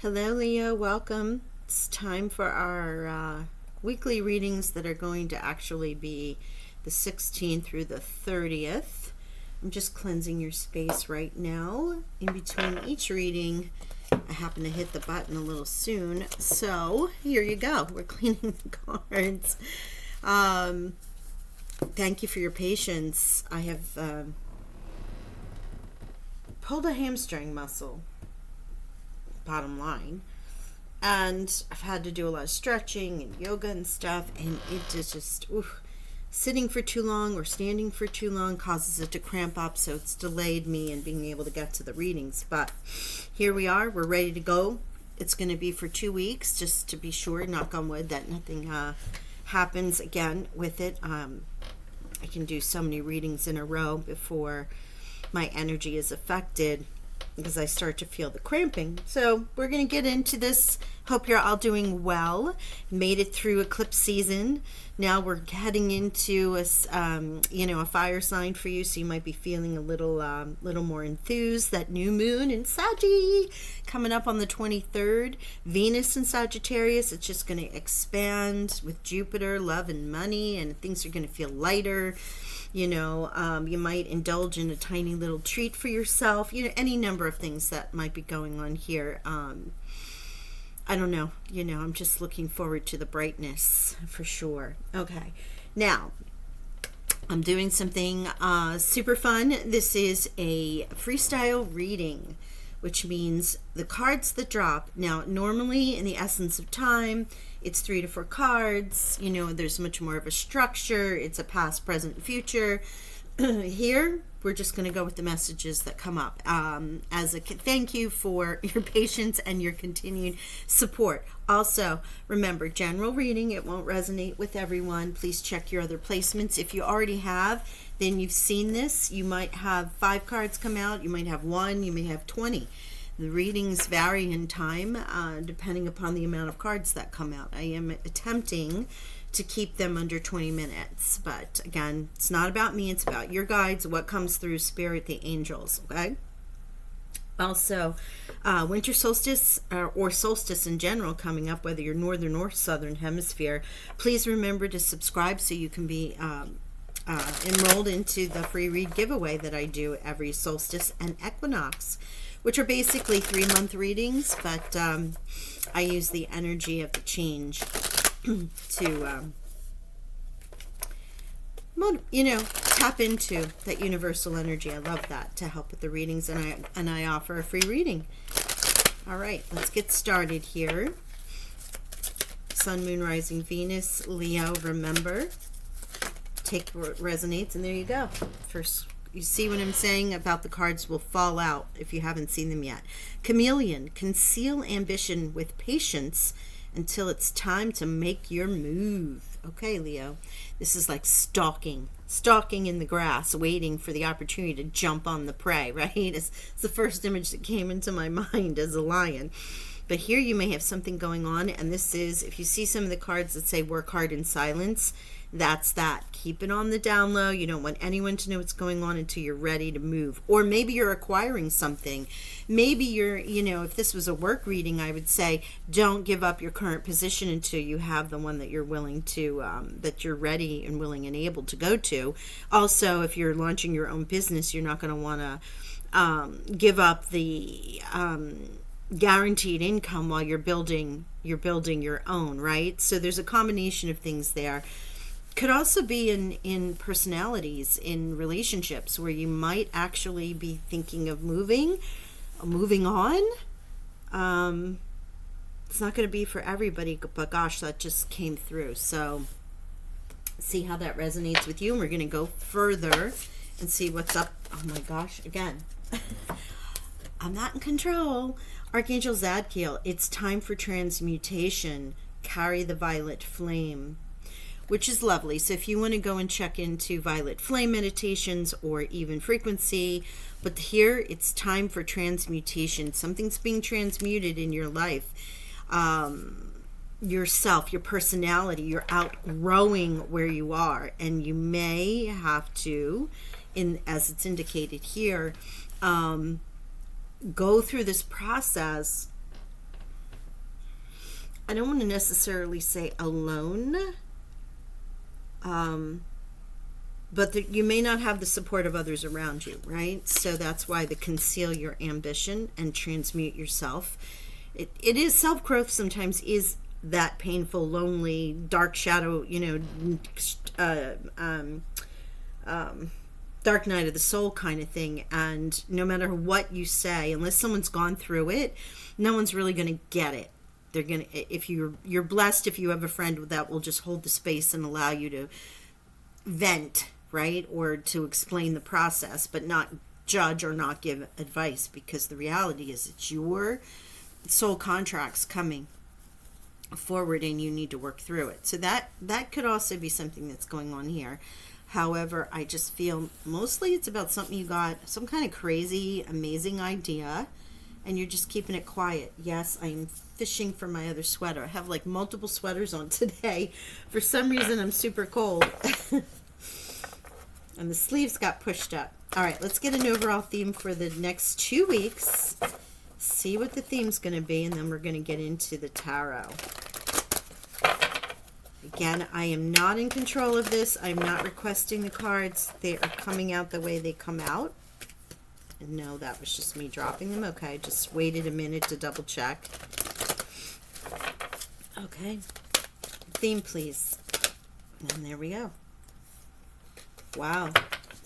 Hello, Leo. Welcome. It's time for our weekly readings that are going to actually be the 16th through the 30th. I'm just cleansing your space right now. In between each reading, I happen to hit the button a little soon. So here you go. We're cleaning the cards. Thank you for your patience. I have pulled a hamstring muscle, bottom line, and I've had to do a lot of stretching and yoga and stuff, and it is just sitting for too long or standing for too long causes it to cramp up, so it's delayed me in being able to get to the readings. But here we are, we're ready to go. It's going to be for 2 weeks, just to be sure, knock on wood, that nothing happens again with it. I can do so many readings in a row before my energy is affected, because I start to feel the cramping. So we're going to get into this. Hope you're all doing well. Made it through eclipse season. Now we're heading into a fire sign for you, so you might be feeling a little more enthused. That new moon in Saggy coming up on the 23rd. Venus in Sagittarius. It's just going to expand with Jupiter, love and money, and things are going to feel lighter. You might indulge in a tiny little treat for yourself. Any number of things that might be going on here. I don't know. I'm just looking forward to the brightness for sure. Okay. Now, I'm doing something super fun. This is a freestyle reading, which means the cards that drop. Now, normally in the essence of time, it's 3 to 4 cards. There's much more of a structure. It's a past, present, future. Here, we're just going to go with the messages that come up as a thank you for your patience and your continued support. Also, remember, general reading, it won't resonate with everyone. Please check your other placements. If you already have, then you've seen this. You might have 5 cards come out. You might have 1. You may have 20. The readings vary in time depending upon the amount of cards that come out. I am attempting to keep them under 20 minutes. But again, it's not about me. It's about your guides, what comes through Spirit, the angels, okay? Also, winter solstice or solstice in general coming up, whether you're northern or southern hemisphere. Please remember to subscribe so you can be enrolled into the free read giveaway that I do every solstice and equinox, which are basically 3-month readings, but I use the energy of the change to, tap into that universal energy. I love that, to help with the readings, and I offer a free reading. All right, let's get started here. Sun, Moon, Rising, Venus, Leo, remember. Take what resonates, and there you go. First, you see what I'm saying about the cards will fall out if you haven't seen them yet. Chameleon, conceal ambition with patience until it's time to make your move. Okay, Leo, this is like stalking in the grass, waiting for the opportunity to jump on the prey, right? It's the first image that came into my mind as a lion. But here you may have something going on, and this is, if you see some of the cards that say work hard in silence, that's that. Keep it on the down low. You don't want anyone to know what's going on until you're ready to move. Or maybe you're acquiring something. Maybe you're, if this was a work reading, I would say don't give up your current position until you have the one that you're willing to, that you're ready and willing and able to go to. Also, if you're launching your own business, you're not going to want to give up the guaranteed income while you're building your own, right? So there's a combination of things there. Could also be in personalities, in relationships, where you might actually be thinking of moving on. It's not going to be for everybody, but gosh, that just came through. So see how that resonates with you. And we're going to go further and see what's up. Oh my gosh, again. I'm not in control. Archangel Zadkiel, it's time for transmutation. Carry the violet flame, which is lovely. So if you want to go and check into violet flame meditations or even frequency, but here it's time for transmutation. Something's being transmuted in your life. Yourself, your personality, you're outgrowing where you are, and you may have to, as it's indicated here, go through this process I don't want to necessarily say alone, but you may not have the support of others around you, right? So that's why the conceal your ambition and transmute yourself. It is self-growth sometimes is that painful, lonely, dark shadow, dark night of the soul kind of thing. And no matter what you say, unless someone's gone through it, no one's really going to get it. They're going to, if you're blessed if you have a friend that will just hold the space and allow you to vent, right? Or to explain the process, but not judge or not give advice, because the reality is it's your soul contracts coming forward and you need to work through it. So that could also be something that's going on here. However, I just feel mostly it's about something you got, some kind of crazy, amazing idea, and you're just keeping it quiet. Yes, I'm fishing for my other sweater. I have like multiple sweaters on today. For some reason, I'm super cold. And the sleeves got pushed up. All right, let's get an overall theme for the next 2 weeks. See what the theme's going to be, and then we're going to get into the tarot. Again, I am not in control of this. I'm not requesting the cards. They are coming out the way they come out. And no, that was just me dropping them. Okay, just waited a minute to double check. Okay. Theme, please. And there we go. Wow.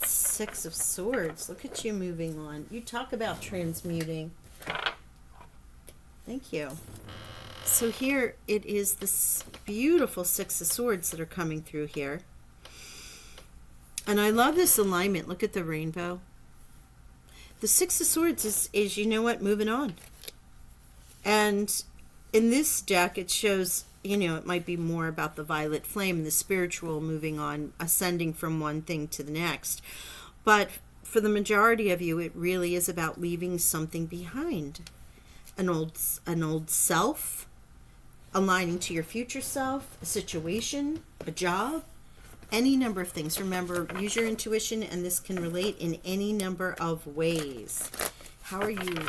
6 of Swords. Look at you moving on. You talk about transmuting. Thank you. So here it is this beautiful 6 of Swords that are coming through here. And I love this alignment. Look at the rainbow. The 6 of Swords is you know what, moving on. And in this deck it shows, it might be more about the violet flame, the spiritual moving on, ascending from one thing to the next. But for the majority of you, it really is about leaving something behind. An old self, aligning to your future self, a situation, a job, any number of things. Remember, use your intuition, and this can relate in any number of ways. How are you...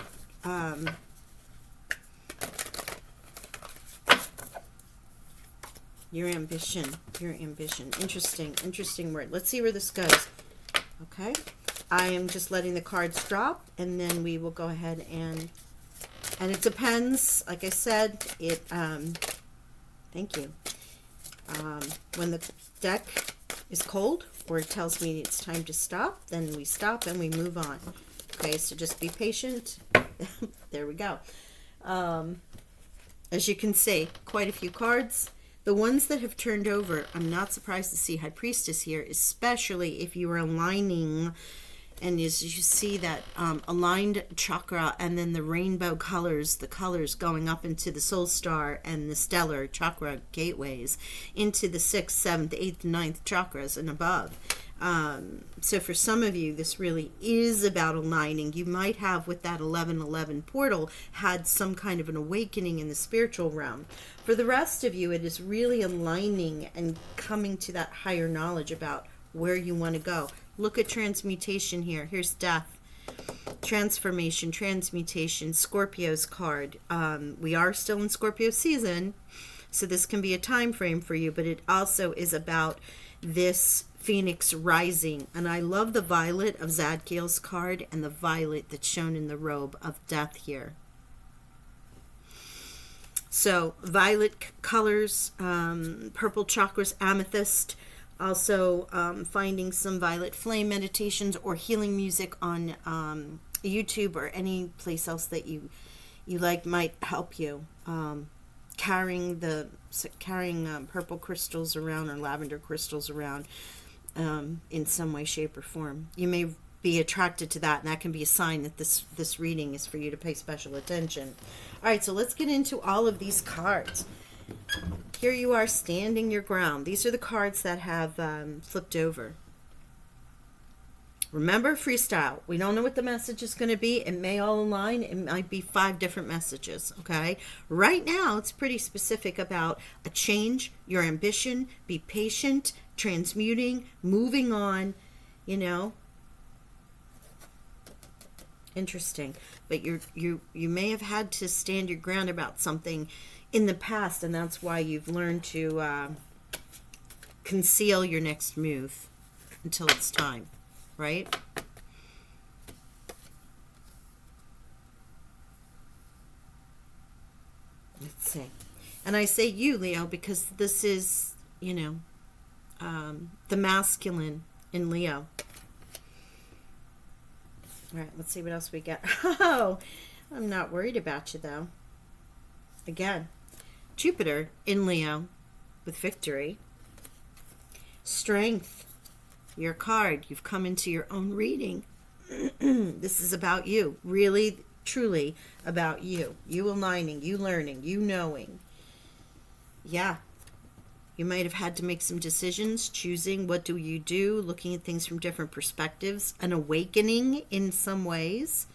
Your ambition. Interesting word. Let's see where this goes. Okay. I am just letting the cards drop, and then we will go ahead and it depends. Like I said, thank you. When the deck is cold, or it tells me it's time to stop, then we stop and we move on. Okay, so just be patient. There we go. As you can see, quite a few cards. The ones that have turned over, I'm not surprised to see High Priestess here, especially if you are aligning, and as you see that aligned chakra, and then the rainbow colors, the colors going up into the soul star and the stellar chakra gateways, into the 6th, 7th, 8th, 9th chakras and above. So for some of you, this really is about aligning. You might have, with that 1111 portal, had some kind of an awakening in the spiritual realm. For the rest of you, it is really aligning and coming to that higher knowledge about where you want to go. Look at transmutation here. Here's death, transformation, transmutation, Scorpio's card. We are still in Scorpio season, so this can be a time frame for you, but it also is about this Phoenix rising. And I love the violet of Zadkiel's card and the violet that's shown in the robe of death here. So violet colors, purple chakras, amethyst. Also finding some violet flame meditations or healing music on YouTube or any place else that you like might help you. Carrying purple crystals around or lavender crystals around in some way, shape, or form. You may be attracted to that, and that can be a sign that this reading is for you to pay special attention. All right, so let's get into all of these cards. Here you are, standing your ground. These are the cards that have flipped over. Remember, freestyle. We don't know what the message is going to be. It may all align. It might be 5 different messages, okay? Right now, it's pretty specific about a change, your ambition, be patient, transmuting, moving on, Interesting. But you may have had to stand your ground about something in the past, and that's why you've learned to conceal your next move until it's time, right? Let's see. And I say you, Leo, because this is, the masculine in Leo. All right, let's see what else we get. Oh, I'm not worried about you, though. Again, Jupiter in Leo with victory. Strength, your card. You've come into your own reading. This is about you. Really, truly about you. You aligning, you learning, you knowing. Yeah. You might have had to make some decisions, choosing what do you do, looking at things from different perspectives, an awakening in some ways,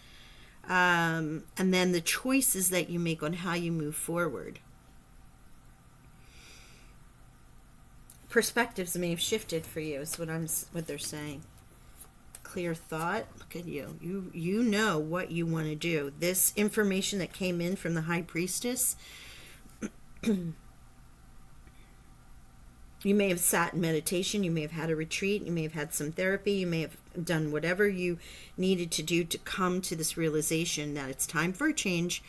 and then the choices that you make on how you move forward. Perspectives may have shifted for you, is what they're saying. Clear thought. Look at you. You know what you want to do. This information that came in from the High Priestess. You may have sat in meditation, you may have had a retreat, you may have had some therapy, you may have done whatever you needed to do to come to this realization that it's time for a change,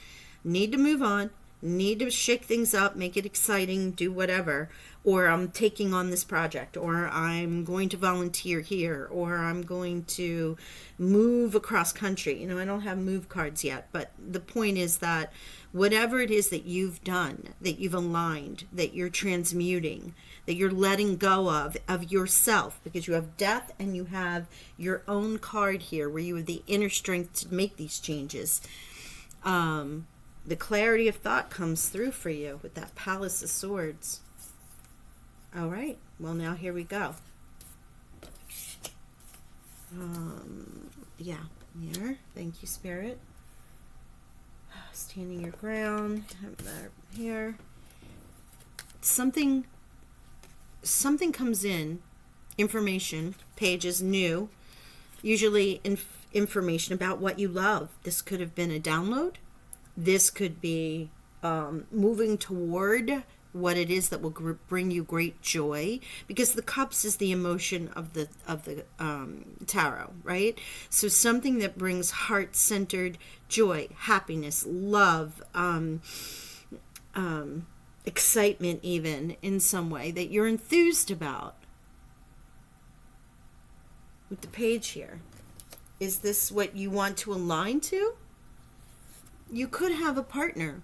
need to move on, need to shake things up, make it exciting, do whatever, or I'm taking on this project, or I'm going to volunteer here, or I'm going to move across country. I don't have move cards yet, but the point is that whatever it is that you've done, that you've aligned, that you're transmuting, that you're letting go of yourself, because you have death and you have your own card here where you have the inner strength to make these changes. The clarity of thought comes through for you with that Palace of Swords. All right, well, now here we go. Yeah, here. Thank you, Spirit. Standing your ground. Here. Something comes in. Information. Pages new. Usually information about what you love. This could have been a download. This could be moving toward what it is that will bring you great joy, because the cups is the emotion of the tarot, right? So something that brings heart-centered joy, happiness, love, excitement, even in some way that you're enthused about. With the page here, is this what you want to align to? You could have a partner.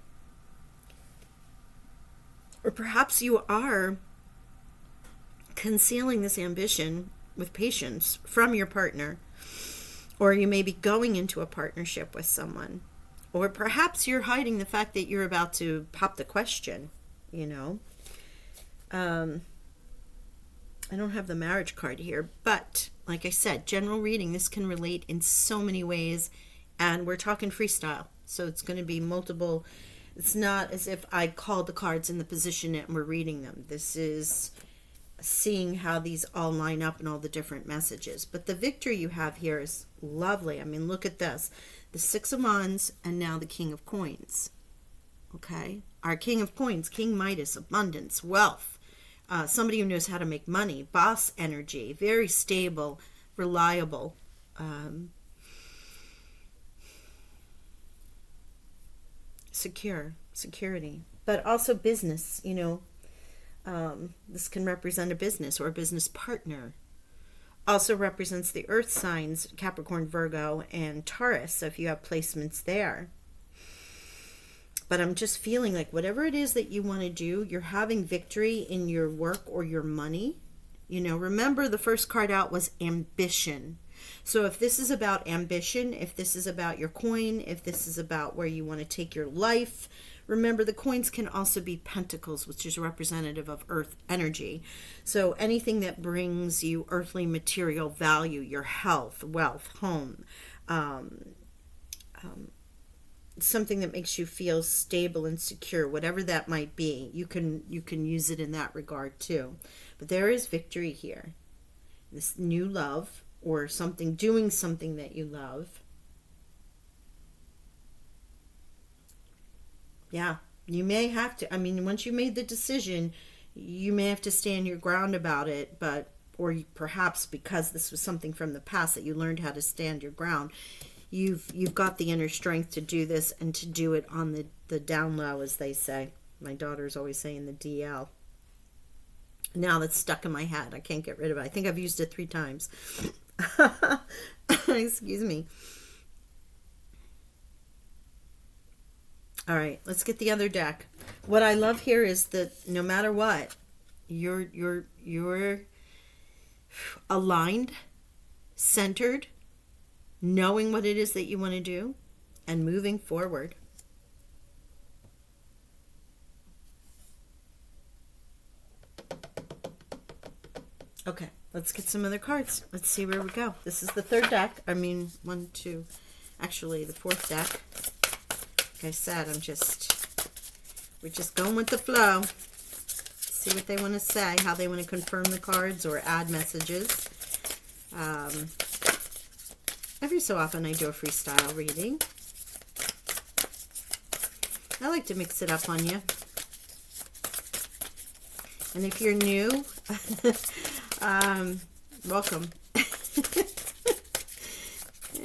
Or perhaps you are concealing this ambition with patience from your partner. Or you may be going into a partnership with someone. Or perhaps you're hiding the fact that you're about to pop the question, I don't have the marriage card here, but like I said, general reading, this can relate in so many ways, and we're talking freestyle. So it's going to be multiple. It's not as if I called the cards in the position and we're reading them. This is seeing how these all line up and all the different messages. But the victory you have here is lovely. I mean, look at this. The Six of Wands and now the King of Coins. Okay? Our King of Coins, King Midas, abundance, wealth. Somebody who knows how to make money, boss energy, very stable, reliable. Security, but also business. This can represent a business or a business partner. Also represents the earth signs, Capricorn, Virgo, and Taurus, so if you have placements there. But I'm just feeling like whatever it is that you want to do, you're having victory in your work or your money. Remember the first card out was ambition. So if this is about ambition, if this is about your coin, if this is about where you want to take your life, remember the coins can also be pentacles, which is representative of earth energy. So anything that brings you earthly material value, your health, wealth, home, something that makes you feel stable and secure, whatever that might be, you can use it in that regard too. But there is victory here. This new love, or doing something that you love. Yeah. You may have to, I mean, once you made the decision, you may have to stand your ground about it, but, or perhaps because this was something from the past that you learned how to stand your ground, you've got the inner strength to do this and to do it on the down low, as they say. My daughter's always saying the DL. Now that's stuck in my head. I can't get rid of it. I think I've used it 3 times. Excuse me. All right, let's get the other deck. What I love here is that no matter what, you're aligned, centered, knowing what it is that you want to do, and moving forward. Okay, let's get some other cards. Let's see where we go. This is the 3rd deck. I mean, 1, 2, actually the 4th deck. Like I said, we're just going with the flow. See what they want to say, how they want to confirm the cards or add messages. Every so often I do a freestyle reading. I like to mix it up on you. And if you're new, welcome.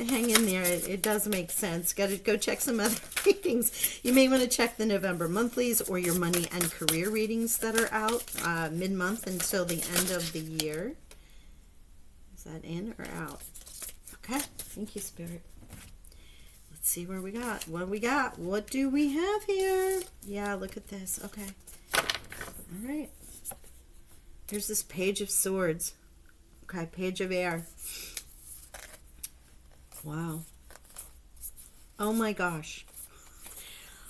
Hang in there. It does make sense. Got to go check some other readings. You may want to check the November monthlies or your money and career readings that are out mid-month until the end of the year. Is that in or out? Okay. Thank you, Spirit. Let's see where we got. What we got? What do we have here? Yeah, look at this. Okay. All right. Here's this Page of Swords. Okay, Page of Air. Wow. Oh my gosh.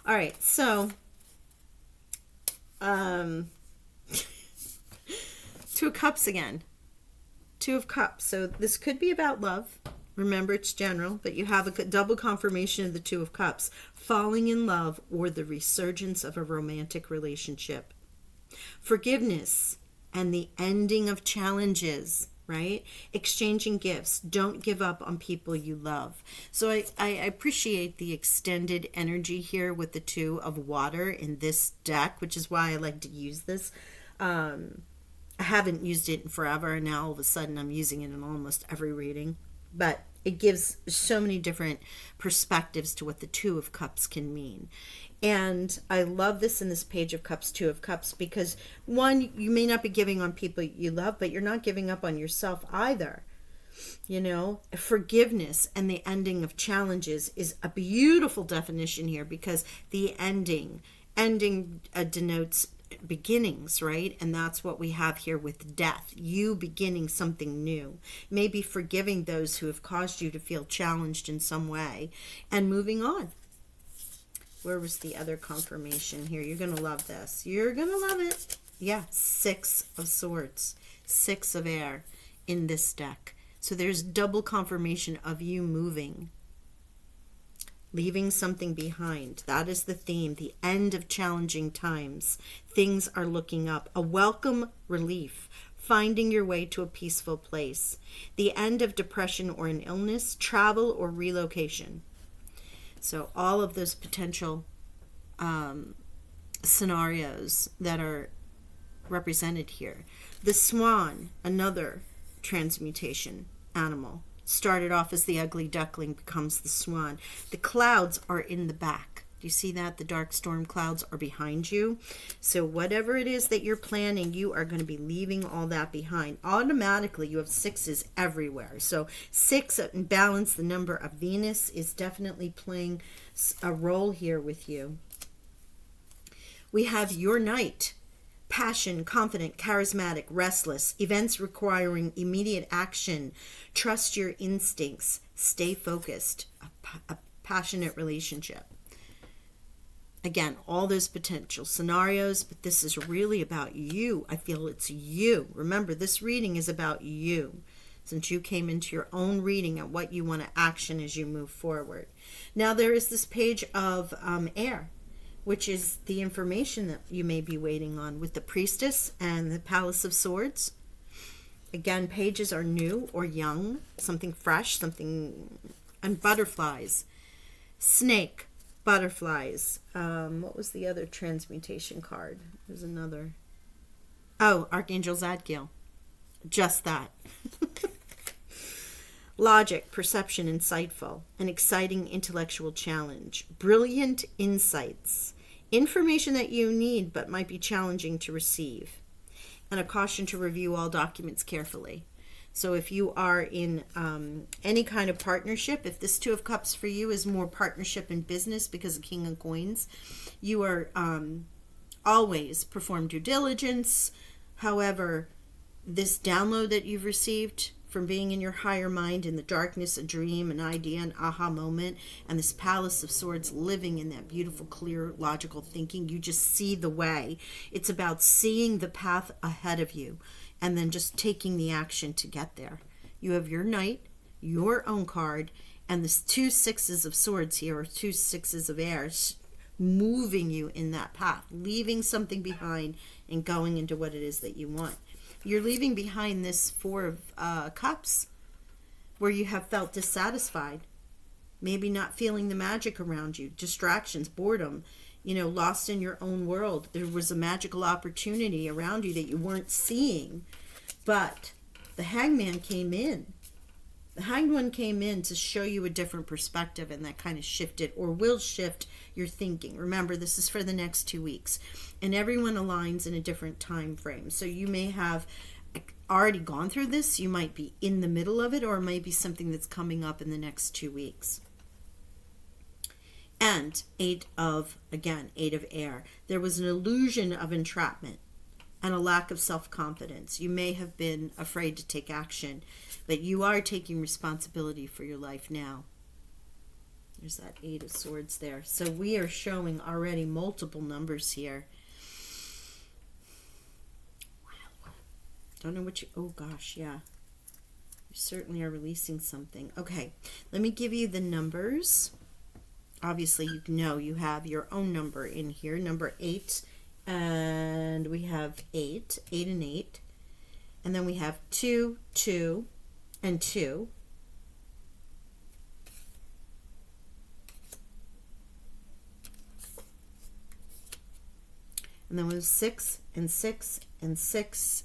All right, so Two of Cups again. 2 of Cups. So this could be about love. Remember, it's general, but you have a double confirmation of the 2 of Cups. Falling in love or the resurgence of a romantic relationship. Forgiveness and the ending of challenges, right? Exchanging gifts. Don't give up on people you love. So I appreciate the extended energy here with the 2 of Water in this deck, which is why I like to use this. I haven't used it in forever, and now all of a sudden I'm using it in almost every reading. But it gives so many different perspectives to what the 2 of Cups can mean. And I love this in this Page of Cups, 2 of Cups, because one, you may not be giving on people you love, but you're not giving up on yourself either. You know, forgiveness and the ending of challenges is a beautiful definition here, because the ending denotes beginnings, right? And that's what we have here with death. You beginning something new. Maybe forgiving those who have caused you to feel challenged in some way and moving on. Where was the other confirmation here? You're going to love this. You're going to love it. Yeah, 6 of Swords, 6 of Air in this deck. So there's double confirmation of you moving, leaving something behind. That is the theme. The end of challenging times. Things are looking up. A welcome relief. Finding your way to a peaceful place. The end of depression or an illness. Travel or relocation. So all of those potential scenarios that are represented here. The swan, another transmutation animal. Started off as the ugly duckling, becomes the swan. The clouds are in the back. Do you see that? The dark storm clouds are behind you. So whatever it is that you're planning, you are going to be leaving all that behind. Automatically, you have 6s everywhere. So 6 and balance, the number of Venus, is definitely playing a role here with you. We have your Knight. Passion, confident, charismatic, restless, events requiring immediate action. Trust your instincts. Stay focused. A passionate relationship. Again, all those potential scenarios, but this is really about you. I feel it's you. Remember, this reading is about you, since you came into your own reading and what you want to action as you move forward. Now there is this Page of Air, which is the information that you may be waiting on with the Priestess and the Palace of Swords. Again, pages are new or young, something fresh, something, and butterflies. Snake, Butterflies. What was the other transmutation card? There's another. Oh, Archangel Zadkiel. Just that. Logic, perception, insightful, an exciting intellectual challenge, brilliant insights, information that you need but might be challenging to receive, and a caution to review all documents carefully. So if you are in any kind of partnership, if this Two of Cups for you is more partnership in business because of King of Coins, you are always perform due diligence. However, this download that you've received from being in your higher mind, in the darkness, a dream, an idea, an aha moment, and this Palace of Swords, living in that beautiful, clear, logical thinking, you just see the way. It's about seeing the path ahead of you and then just taking the action to get there. You have your Knight, your own card, and this 2 sixes of swords here, or 2 sixes of air, moving you in that path, leaving something behind and going into what it is that you want. You're leaving behind this 4 of Cups where you have felt dissatisfied, maybe not feeling the magic around you, distractions, boredom, lost in your own world. There was a magical opportunity around you that you weren't seeing, but the Hangman came in. The Hanged One came in to show you a different perspective, and that kind of shifted or will shift your thinking. Remember, this is for the next 2 weeks, and everyone aligns in a different time frame. So you may have already gone through this, you might be in the middle of it, or it might be something that's coming up in the next 2 weeks. And 8 of air. There was an illusion of entrapment and a lack of self-confidence. You may have been afraid to take action, but you are taking responsibility for your life now. There's that 8 of Swords there. So we are showing already multiple numbers here. Wow. Don't know what you... Oh, gosh, yeah. You certainly are releasing something. Okay, let me give you the numbers. Obviously, you know you have your own number in here, number 8. And we have 8 and 8. And then we have 2, 2, and 2. And then we have 6 and 6 and 6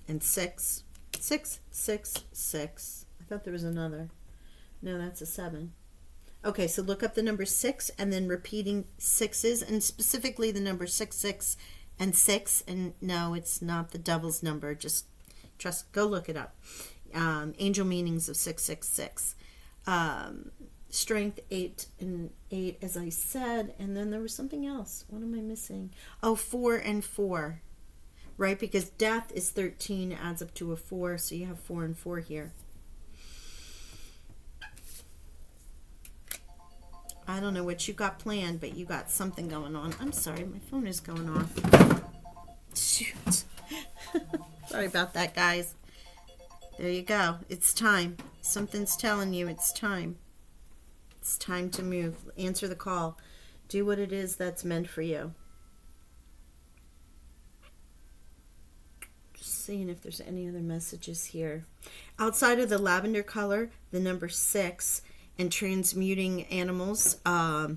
and 6. 6, 6, 6. I thought there was another. No, that's a 7. Okay, so look up the number 6 and then repeating 6s, and specifically the number 6, 6, and 6. And no, it's not the devil's number. Just go look it up. Angel meanings of 666. Strength 8 and 8, as I said. And then there was something else. What am I missing? Oh, 4 and 4. Right? Because death is 13, adds up to a 4. So you have 4 and 4 here. I don't know what you got planned, but you got something going on. I'm sorry, my phone is going off. Shoot. Sorry about that, guys. There you go. It's time. Something's telling you it's time. It's time to move. Answer the call. Do what it is that's meant for you. Just seeing if there's any other messages here. Outside of the lavender color, the number 6, and transmuting animals, I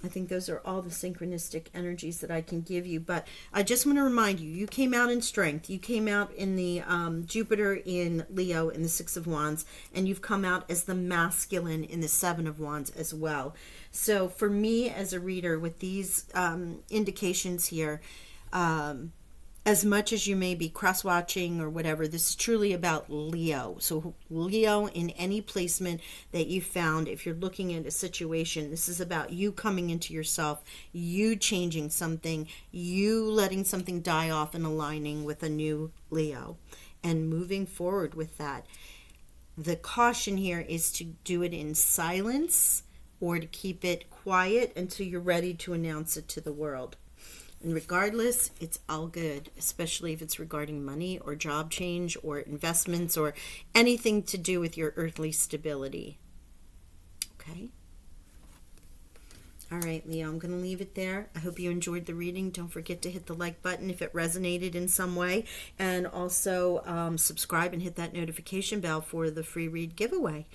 think those are all the synchronistic energies that I can give you. But I just want to remind you, you came out in strength. You came out in the Jupiter in Leo in the 6 of Wands, and you've come out as the masculine in the 7 of Wands as well. So for me as a reader with these indications here, as much as you may be cross-watching or whatever, this is truly about Leo. So Leo, in any placement that you found, if you're looking at a situation, this is about you coming into yourself, you changing something, you letting something die off and aligning with a new Leo and moving forward with that. The caution here is to do it in silence or to keep it quiet until you're ready to announce it to the world. And regardless, it's all good, especially if it's regarding money or job change or investments or anything to do with your earthly stability. Okay? All right, Leo, I'm going to leave it there. I hope you enjoyed the reading. Don't forget to hit the like button if it resonated in some way. And also subscribe and hit that notification bell for the free read giveaway.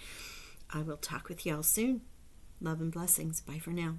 I will talk with y'all soon. Love and blessings. Bye for now.